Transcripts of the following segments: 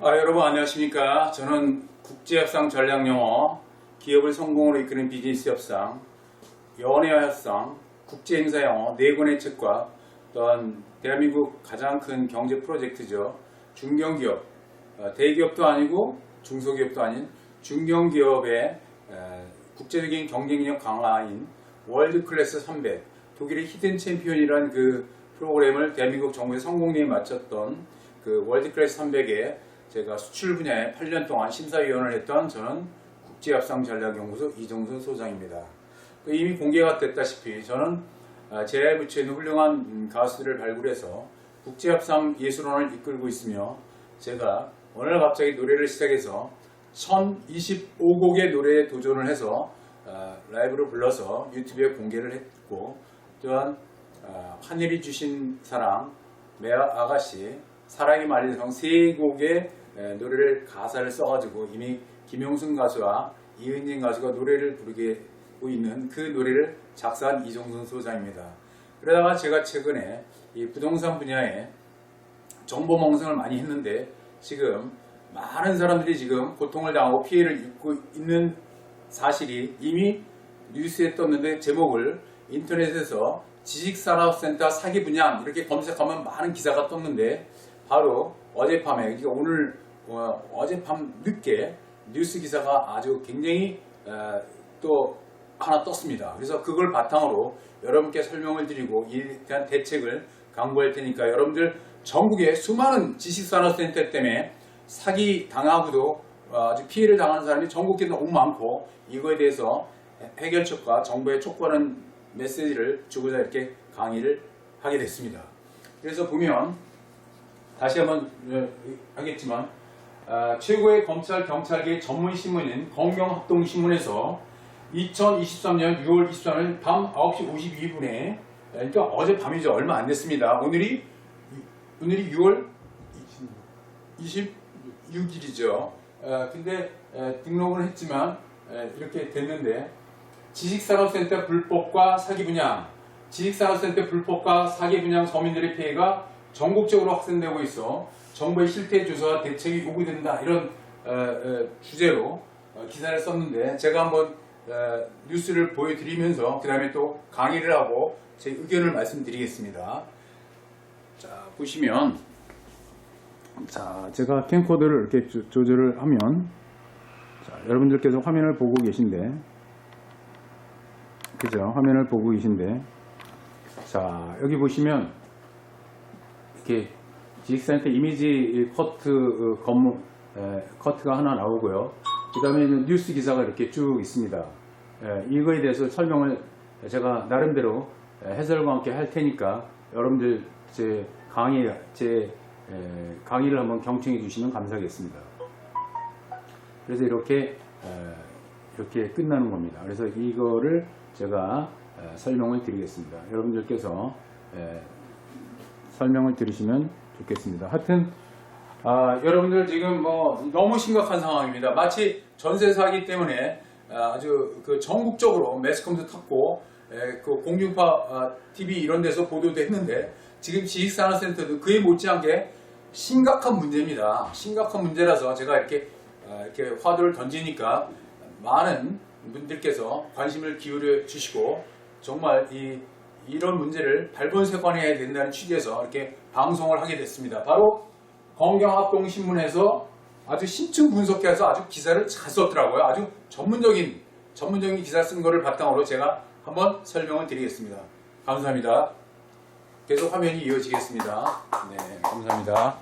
여러분 안녕하십니까. 저는 국제협상 전략영어, 기업을 성공으로 이끄는 비즈니스 협상, 연예와 협상, 국제행사영어 4권의 책과 또한 대한민국 가장 큰 경제 프로젝트죠. 중견기업, 대기업도 아니고 중소기업도 아닌 중견기업의 국제적인 경쟁력 강화인 월드클래스 300, 독일의 히든 챔피언이라는 그 프로그램을 대한민국 정부의 성공리에 마쳤던 그 월드클래스 300에 제가 수출 분야에 8년 동안 심사위원을 했던 저는 국제협상전략연구소 이종순 소장입니다. 이미 공개가 됐다시피 저는 제 부처에 있는 훌륭한 가수들을 발굴해서 국제협상 예술원을 이끌고 있으며 제가 어느 날 갑자기 노래를 시작해서 1025곡의 노래에 도전을 해서 라이브로 불러서 유튜브에 공개를 했고, 또한 하늘이 주신 사랑, 매 아가씨, 사랑의 만리성 3곡의 노래를 가사를 써가지고 이미 김용순 가수와 이은진 가수가 노래를 부르고 있는 그 노래를 작사한 이종순 소장입니다. 그러다가 제가 최근에 이 부동산 분야에 정보 멍성을 많이 했는데 지금 많은 사람들이 지금 고통을 당하고 피해를 입고 있는 사실이 이미 뉴스에 떴는데, 제목을 인터넷에서 지식산업센터 사기 분양 이렇게 검색하면 많은 기사가 떴는데, 바로 어젯밤에, 그러니까 오늘 어젯밤 늦게 뉴스 기사가 아주 굉장히 또 하나 떴습니다. 그래서 그걸 바탕으로 여러분께 설명을 드리고 이에 대한 대책을 강구할 테니까 여러분들 전국에 수많은 지식산업센터 때문에 사기 당하고도 아주 피해를 당하는 사람이 전국에 너무 많고, 이거에 대해서 해결책과 정부에 촉구하는 메시지를 주고자 이렇게 강의를 하게 됐습니다. 그래서 보면 다시 한번 하겠지만 최고의 검찰 경찰계 전문 신문인 검경합동신문에서 2023년 6월 23일 밤 9시 52분에, 그러니까 어젯밤이죠. 얼마 안 됐습니다. 오늘이 6월 26일이죠. 근데 등록을 했지만 이렇게 됐는데, 지식산업센터 불법과 사기 분양, 지식산업센터 불법과 사기 분양 서민들의 피해가 전국적으로 확산되고 있어 정부의 실태 조사와 대책이 요구된다, 이런 주제로 기사를 썼는데, 제가 한번 뉴스를 보여드리면서 그 다음에 또 강의를 하고 제 의견을 말씀드리겠습니다. 자, 보시면, 자, 제가 캠코더를 이렇게 조절을 하면, 자, 여러분들께서 화면을 보고 계신데, 그죠? 화면을 보고 계신데, 자, 여기 보시면 이렇게 지식센터 이미지 커트가 하나 나오고요. 그 다음에 뉴스 기사가 이렇게 쭉 있습니다. 이거에 대해서 설명을 제가 나름대로 해설과 함께 할 테니까 여러분들 제 강의를 한번 경청해 주시면 감사하겠습니다. 그래서 이렇게 끝나는 겁니다. 그래서 이거를 제가 설명을 드리겠습니다. 여러분들께서 설명을 들으시면 좋겠습니다. 하여튼 여러분들 지금 뭐 너무 심각한 상황입니다. 마치 전세 사기 때문에 아주 그 전국적으로 매스컴도 탔고 그 공중파 TV 이런 데서 보도도 했는데, 지금 지식산업센터도 그에 못지않게 심각한 문제입니다. 심각한 문제라서 제가 이렇게 화두를 던지니까 많은 분들께서 관심을 기울여 주시고, 정말 이런 문제를 발본색원해야 된다는 취지에서 이렇게 방송을 하게 됐습니다. 바로 검경합동신문에서 아주 심층 분석해서 아주 기사를 잘 썼더라고요. 아주 전문적인 기사 쓴 거를 바탕으로 제가 한번 설명을 드리겠습니다. 감사합니다. 계속 화면이 이어지겠습니다. 네, 감사합니다.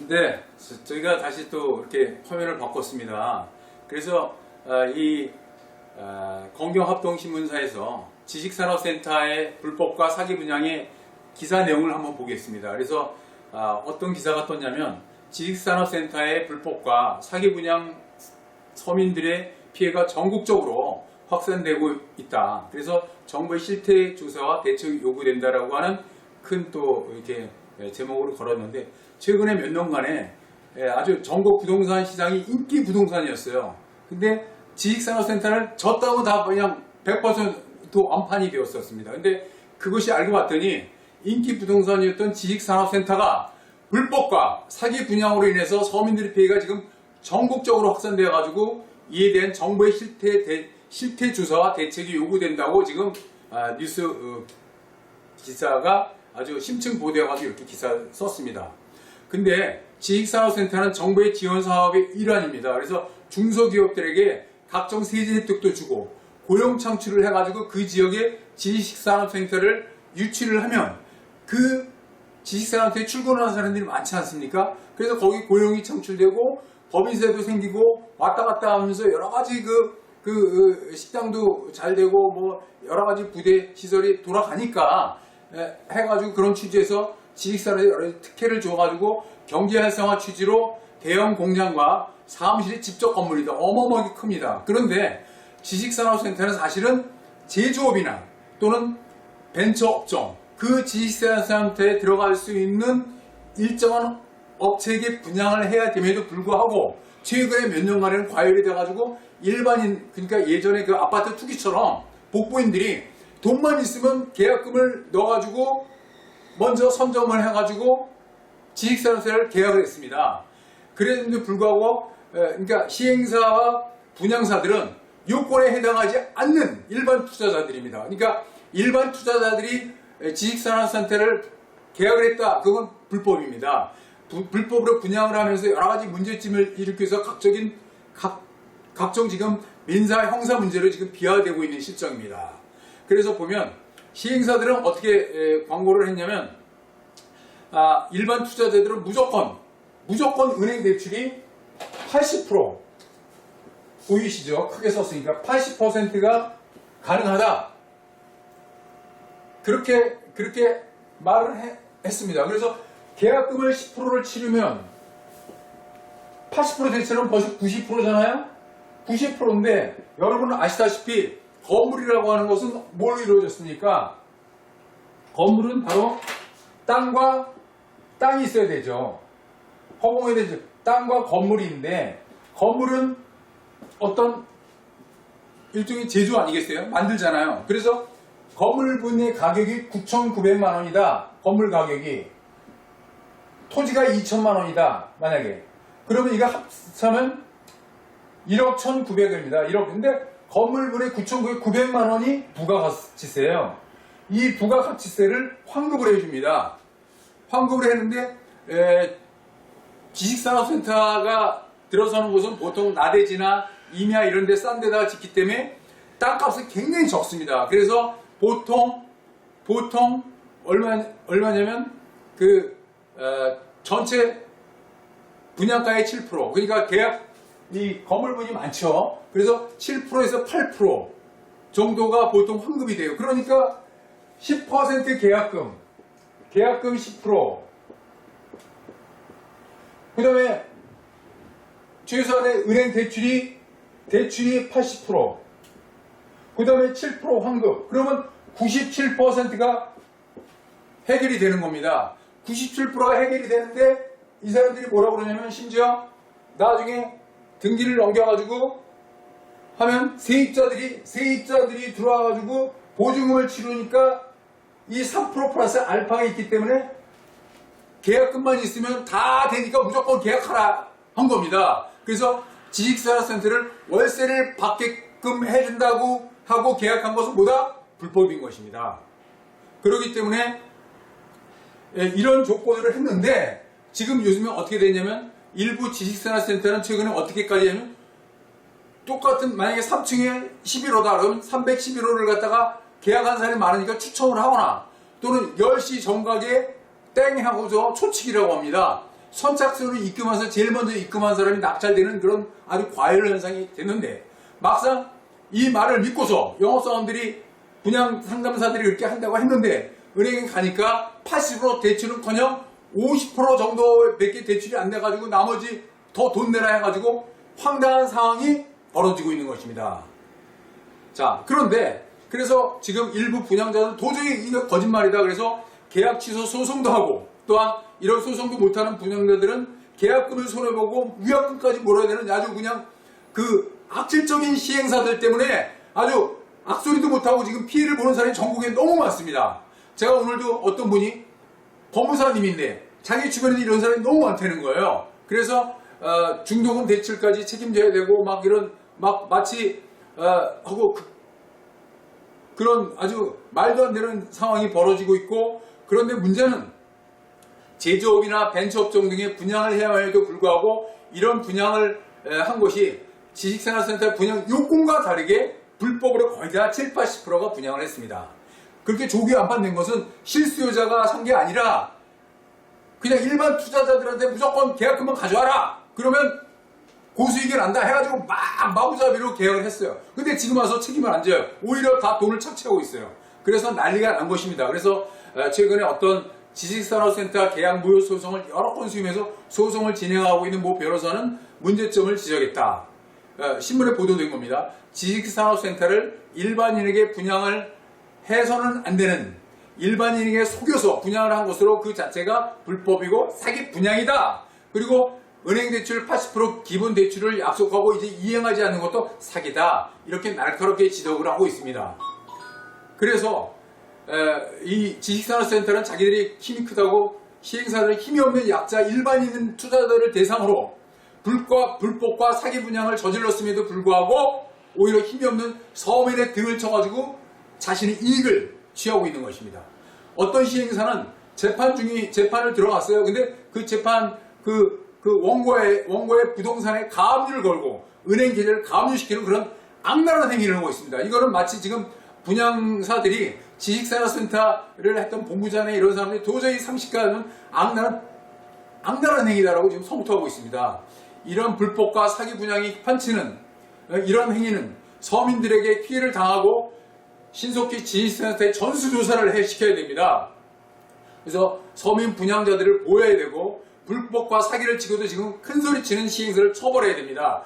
네, 저희가 다시 또 이렇게 화면을 바꿨습니다. 그래서 이 검경합동신문사에서 지식산업센터의 불법과 사기 분양의 기사 내용을 한번 보겠습니다. 그래서 어떤 기사가 떴냐면, 지식산업센터의 불법과 사기 분양 서민들의 피해가 전국적으로 확산되고 있다. 그래서 정부의 실태 조사와 대책이 요구된다라고 하는 큰 또 이렇게 제목으로 걸었는데, 최근에 몇 년간에 아주 전국 부동산 시장이 인기 부동산이었어요. 근데 지식산업센터는 졌다고 다 그냥 100% 완판이 되었었습니다. 근데 그것이 알고 봤더니 인기 부동산이었던 지식산업센터가 불법과 사기 분양으로 인해서 서민들의 피해가 지금 전국적으로 확산되어 가지고 이에 대한 정부의 실태 조사와 대책이 요구된다고 지금 뉴스 기사가 아주 심층 보도해가지고 이렇게 기사를 썼습니다. 근데 지식산업센터는 정부의 지원 사업의 일환입니다. 그래서 중소기업들에게 각종 세제 혜택도 주고 고용 창출을 해가지고 그 지역에 지식산업센터를 유치를 하면 그 지식산업센터에 출근하는 사람들이 많지 않습니까? 그래서 거기 고용이 창출되고 법인세도 생기고 왔다 갔다 하면서 여러 가지 식당도 잘 되고 뭐 여러 가지 부대 시설이 돌아가니까 해가지고 그런 취지에서 지식산업에 여러 특혜를 줘가지고 경제 활성화 취지로 대형 공장과 사무실이 직접 건물이다. 어마어마하게 큽니다. 그런데 지식산업센터는 사실은 제조업이나 또는 벤처업종 그 지식산업센터에 들어갈 수 있는 일정한 업체에게 분양을 해야 됨에도 불구하고 최근에 몇 년간에는 과열이 돼가지고 일반인 그러니까 예전에 그 아파트 투기처럼 복부인들이 돈만 있으면 계약금을 넣어가지고 먼저 선점을 해가지고 지식산업센터를 계약을 했습니다. 그랬는데 불구하고 그러니까 시행사와 분양사들은 요건에 해당하지 않는 일반 투자자들입니다. 그러니까 일반 투자자들이 지식산업센터를 계약을 했다. 그건 불법입니다. 불법으로 분양을 하면서 여러 가지 문제점을 일으켜서 각종 지금 민사 형사 문제로 지금 비화되고 있는 실정입니다. 그래서 보면 시행사들은 어떻게 광고를 했냐면 일반 투자자들은 무조건 은행 대출이 80% 보이시죠? 크게 썼으니까 80%가 가능하다. 그렇게 말을 했습니다. 그래서 계약금을 10%를 치르면 80% 대체는 벌써 90%잖아요? 90%인데 여러분은 아시다시피 건물이라고 하는 것은 뭘로 이루어졌습니까? 건물은 바로 땅이 있어야 되죠. 허공에 되죠. 땅과 건물인데 건물은 어떤 일종의 제조 아니겠어요? 만들잖아요. 그래서 건물분의 가격이 9,900만 원이다. 건물 가격이. 토지가 2천만 원이다. 만약에. 그러면 이거 합치면 1억 1,900원입니다. 1억. 근데 건물분의 9,900만 원이 부가가치세예요. 이 부가가치세를 환급을 해줍니다. 환급을 했는데 지식산업센터가 들어서는 곳은 보통 나대지나 임야 이런 데 싼 데다가 짓기 때문에 땅값이 굉장히 적습니다. 그래서 보통 얼마냐면 전체 분양가의 7% 그러니까 이 건물분이 많죠. 그래서 7%에서 8% 정도가 보통 환급이 돼요. 그러니까 10% 계약금 10%. 그 다음에 최소한의 은행 대출이 80%. 그 다음에 7% 환급. 그러면 97%가 해결이 되는 겁니다. 97%가 해결이 되는데 이 사람들이 뭐라고 그러냐면 심지어 나중에 등기를 넘겨가지고 하면 세입자들이 들어와가지고 보증금을 치르니까 이 3% 플러스 알파가 있기 때문에 계약금만 있으면 다 되니까 무조건 계약하라 한 겁니다. 그래서 지식산업센터를 월세를 받게끔 해준다고 하고 계약한 것은 뭐다? 불법인 것입니다. 그렇기 때문에 이런 조건을 했는데 지금 요즘에 어떻게 됐냐면 일부 지식산업센터는 최근에 어떻게까지 하면 똑같은 만약에 3층에 11호다 그러면 311호를 갖다가 계약한 사람이 많으니까 추첨을 하거나 또는 10시 정각에 땡 하고서 초치기라고 합니다. 선착순을 입금해서 제일 먼저 입금한 사람이 낙찰되는 그런 아주 과열 현상이 됐는데 막상 이 말을 믿고서 영업사원들이 분양 상담사들이 이렇게 한다고 했는데 은행에 가니까 80% 대출은커녕 50% 정도밖에 대출이 안 돼가지고 나머지 더 돈 내라 해가지고 황당한 상황이 벌어지고 있는 것입니다. 자, 그런데 그래서 지금 일부 분양자는 도저히 이거 거짓말이다 그래서 계약 취소 소송도 하고 또한 이런 소송도 못하는 분양자들은 계약금을 손해보고 위약금까지 물어야 되는 아주 그냥 그 악질적인 시행사들 때문에 아주 악소리도 못하고 지금 피해를 보는 사람이 전국에 너무 많습니다. 제가 오늘도 어떤 분이 법무사님인데 자기 주변에 이런 사람이 너무 많다는 거예요. 그래서 중도금 대출까지 책임져야 되고 막 이런 막 마치 하고 그런 아주 말도 안 되는 상황이 벌어지고 있고, 그런데 문제는 제조업이나 벤처업종 등의 분양을 해야 함에도 불구하고 이런 분양을 한 것이 지식산업센터 분양 요건과 다르게 불법으로 거의 다 7, 80%가 분양을 했습니다. 그렇게 조기 안판된 것은 실수요자가 산 게 아니라 그냥 일반 투자자들한테 무조건 계약금만 가져와라! 그러면 고수익이 난다 해가지고 막 마구잡이로 계약을 했어요. 근데 지금 와서 책임을 안 져요. 오히려 다 돈을 착취하고 있어요. 그래서 난리가 난 것입니다. 그래서 최근에 어떤 지식산업센터 계약 무효 소송을 여러 건 수임해서 소송을 진행하고 있는 모 변호사는 문제점을 지적했다. 신문에 보도된 겁니다. 지식산업센터를 일반인에게 분양을 해서는 안 되는, 일반인에게 속여서 분양을 한 것으로 그 자체가 불법이고 사기 분양이다. 그리고 은행 대출 80% 기본 대출을 약속하고 이제 이행하지 않는 것도 사기다. 이렇게 날카롭게 지적을 하고 있습니다. 그래서 이 지식산업센터는 자기들이 힘이 크다고 시행사들 힘이 없는 약자 일반인 투자자들을 대상으로 불법과 사기 분양을 저질렀음에도 불구하고 오히려 힘이 없는 서민의 등을 쳐가지고 자신의 이익을 취하고 있는 것입니다. 어떤 시행사는 재판을 들어갔어요. 근데 그 재판 원고의 부동산에 가압류를 걸고 은행 계좌를 가압류시키는 그런 악랄한 행위를 하고 있습니다. 이거는 마치 지금 분양사들이 지식산업센터를 했던 본부장에 이런 사람들이 도저히 상식과는 악랄한 행위다라고 지금 성토하고 있습니다. 이런 불법과 사기 분양이 판치는 이런 행위는 서민들에게 피해를 당하고 신속히 지식산업센터에 전수조사를 시켜야 됩니다. 그래서 서민 분양자들을 보호해야 되고 불법과 사기를 치고도 지금 큰소리치는 시행사를 처벌해야 됩니다.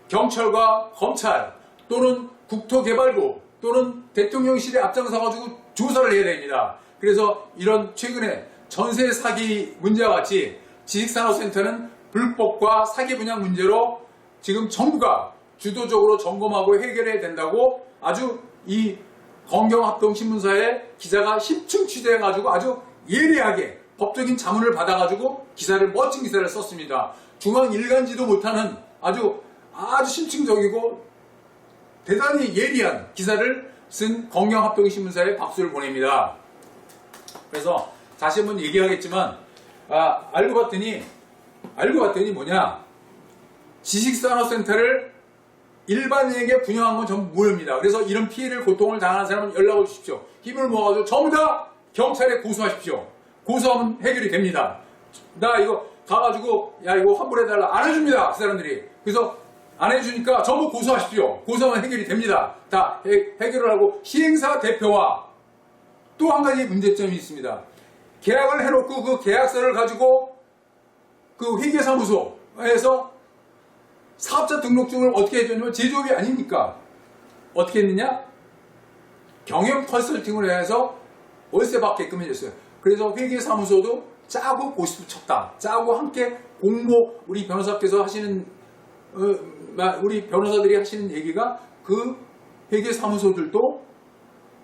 경찰과 검찰 또는 국토개발부 또는 대통령실에 앞장서가지고 조사를 해야 됩니다. 그래서 이런 최근에 전세 사기 문제와 같이 지식산업센터는 불법과 사기 분양 문제로 지금 정부가 주도적으로 점검하고 해결해야 된다고 아주 이 건경합동신문사의 기자가 심층 취재해가지고 아주 예리하게 법적인 자문을 받아가지고 멋진 기사를 썼습니다. 중앙 일간지도 못하는 아주 심층적이고 대단히 예리한 기사를 쓴 건경합동신문사에 박수를 보냅니다. 그래서 다시 한번 얘기하겠지만 알고 봤더니 뭐냐, 지식산업센터를 일반인에게 분양한 건 전부 무효입니다. 그래서 이런 피해를 고통을 당하는 사람은 연락을 주십시오. 힘을 모아가지고 전부 다 경찰에 고소하십시오. 고소하면 해결이 됩니다. 나 이거 가가지고 야 이거 환불해달라 안 해줍니다. 그 사람들이. 그래서 안 해주니까 전부 고소하십시오. 고소하면 해결이 됩니다. 다 해결을 하고, 시행사 대표와 또 한 가지 문제점이 있습니다. 계약을 해놓고 그 계약서를 가지고 그 회계사무소에서 사업자 등록증을 어떻게 해줬냐면 제조업이 아니니까 어떻게 했느냐? 경영 컨설팅을 해서 월세 받게끔 해줬어요. 그래서 회계사무소도 짜고 고스톱 쳤다. 짜고 함께 공모, 우리 변호사들이 하시는 얘기가 그 회계사무소들도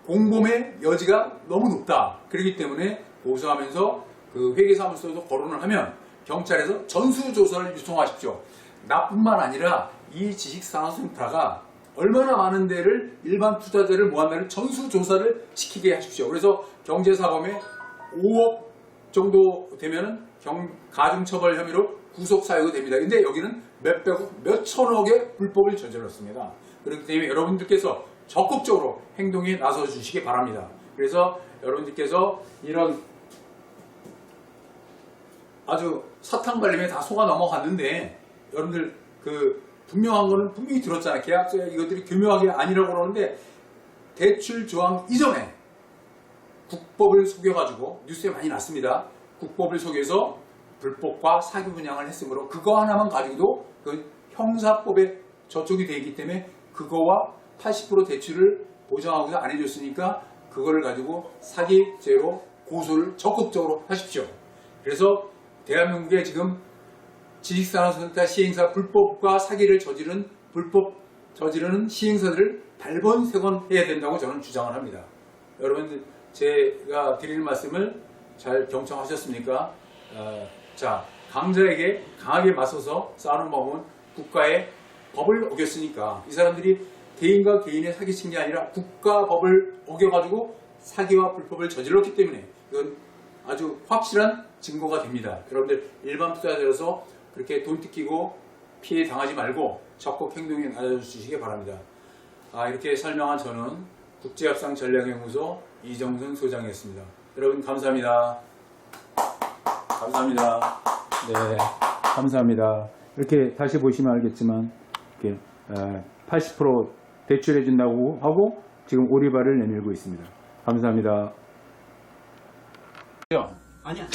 공범의 여지가 너무 높다. 그렇기 때문에 고소하면서 그 회계사무소도 거론을 하면 경찰에서 전수조사를 요청하십시오. 나뿐만 아니라 이 지식산업센터가 얼마나 많은 데를 일반 투자자를 모았나를 전수조사를 시키게 하십시오. 그래서 경제사범에 5억 정도 되면은 가중처벌 혐의로 구속사유가 됩니다. 근데 여기는 몇백억, 몇천억의 불법을 저질렀습니다. 그렇기 때문에 여러분들께서 적극적으로 행동에 나서 주시기 바랍니다. 그래서 여러분들께서 이런 아주 사탕 발림에 다 속아 넘어갔는데, 여러분들 분명한 거는 분명히 들었잖아요. 계약서에 이것들이 교묘하게 아니라고 그러는데, 대출 조항 이전에 국법을 속여가지고 뉴스에 많이 났습니다. 국법을 속여서 불법과 사기 분양을 했으므로 그거 하나만 가지고도 그 형사법에 저촉이 되어 있기 때문에 그거와 80% 대출을 보장하고서 안 해줬으니까 그거를 가지고 사기죄로 고소를 적극적으로 하십시오. 그래서 대한민국에 지금 지식산업센터 시행사 불법과 사기를 저지르는 시행사들을 발본색원해야 된다고 저는 주장을 합니다. 여러분들 제가 드리는 말씀을 잘 경청하셨습니까? 자, 강자에게 강하게 맞서서 싸우는 법은 국가의 법을 어겼으니까 이 사람들이 개인과 개인의 사기친 게 아니라 국가 법을 어겨가지고 사기와 불법을 저질렀기 때문에 이건 아주 확실한 증거가 됩니다. 여러분들 일반 투자자로서 그렇게 돈 뜯기고 피해 당하지 말고 적극 행동에 나서주시기 바랍니다. 이렇게 설명한 저는 국제협상전략연구소 이정순 소장이었습니다. 여러분 감사합니다. 감사합니다. 네, 감사합니다. 이렇게 다시 보시면 알겠지만 이렇게 80% 대출해 준다고 하고 지금 오리발을 내밀고 있습니다. 감사합니다. 아니야.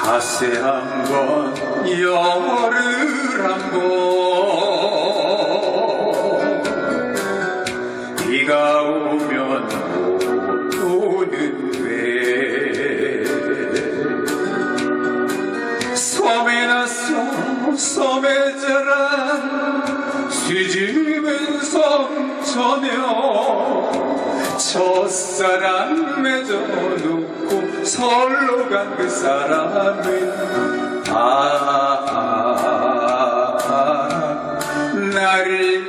닷새 한번 열흘 한번 비가 오면 못 오는데 섬에 나서 섬에 자란 수줍은 섬처녀 첫사랑 맺어놓고 설로 간 그 사람은 나를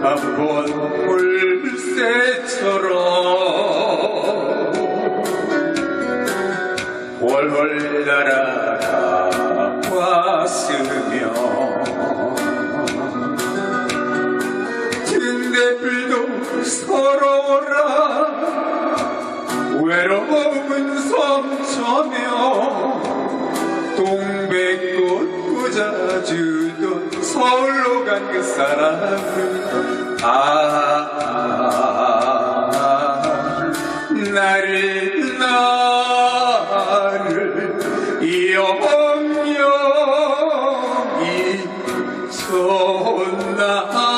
한번 물새처럼 훨훨 날아가 왔으며 등대불도 서러워라 외로움은 섬처며 동백꽃 꽂아주던 서울로 간 그 사람은 나를 영영히 줬나